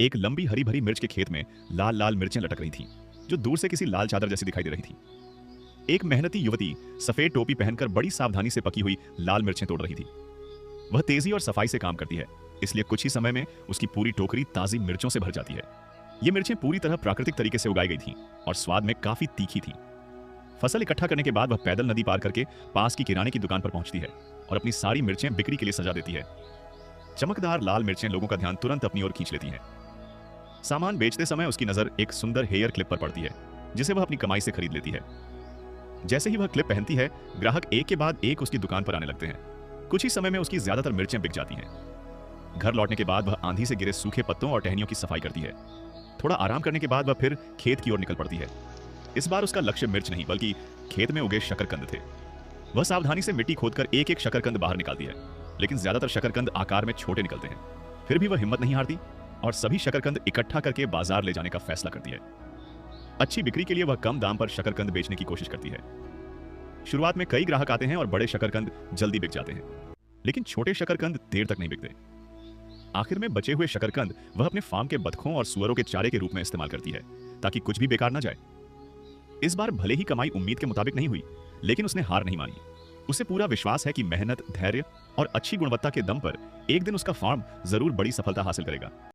एक लंबी हरी भरी मिर्च के खेत में लाल लाल मिर्चें लटक रही थीं, जो दूर से किसी लाल चादर जैसी दिखाई दे रही थीं। एक मेहनती युवती सफेद टोपी पहनकर बड़ी सावधानी से पकी हुई लाल मिर्चें तोड़ रही थी। वह तेजी और सफाई से काम करती है, इसलिए कुछ ही समय में उसकी पूरी टोकरी ताजी मिर्चों से भर जाती है। ये मिर्चें पूरी तरह प्राकृतिक तरीके से उगाई गई थीं और स्वाद में काफी तीखी थीं। फसल इकट्ठा करने के बाद वह पैदल नदी पार करके पास की किराने की दुकान पर पहुंचती है और अपनी सारी मिर्चें बिक्री के लिए सजा देती है। चमकदार लाल मिर्चें लोगों का ध्यान तुरंत अपनी ओर खींच लेती हैं। सामान बेचते समय उसकी नजर एक सुंदर हेयर क्लिप पर पड़ती है, जिसे वह अपनी कमाई से खरीद लेती है। जैसे ही वह क्लिप पहनती है, ग्राहक एक के बाद एक उसकी दुकान पर आने लगते हैं। कुछ ही समय में उसकी ज्यादातर मिर्चें बिक जाती हैं। घर लौटने के बाद वह आंधी से गिरे सूखे पत्तों और टहनियों की सफाई करती है। थोड़ा आराम करने के बाद वह फिर खेत की ओर निकल पड़ती है। इस बार उसका लक्ष्य मिर्च नहीं बल्कि खेत में उगे शकरकंद थे। वह सावधानी से मिट्टी खोदकर एक एक शकरकंद बाहर निकालती है, लेकिन ज्यादातर शकरकंद आकार में छोटे निकलते हैं। फिर भी वह हिम्मत नहीं हारती और सभी शकरकंद इकट्ठा करके बाजार ले जाने का फैसला करती है। अच्छी बिक्री के लिए वह कम दाम पर शकरकंद बेचने की कोशिश करती है। शुरुआत में कई ग्राहक आते हैं और बड़े शकरकंद जल्दी बिक जाते हैं, लेकिन छोटे शकरकंद देर तक नहीं बिकते। आखिर में बचे हुए शकरकंद वह अपने फार्म के बतखों और सुअरों के चारे के रूप में इस्तेमाल करती है, ताकि कुछ भी बेकार न जाए। इस बार भले ही कमाई उम्मीद के मुताबिक नहीं हुई, लेकिन उसने हार नहीं मानी। उसे पूरा विश्वास है कि मेहनत, धैर्य और अच्छी गुणवत्ता के दम पर एक दिन उसका फार्म जरूर बड़ी सफलता हासिल करेगा।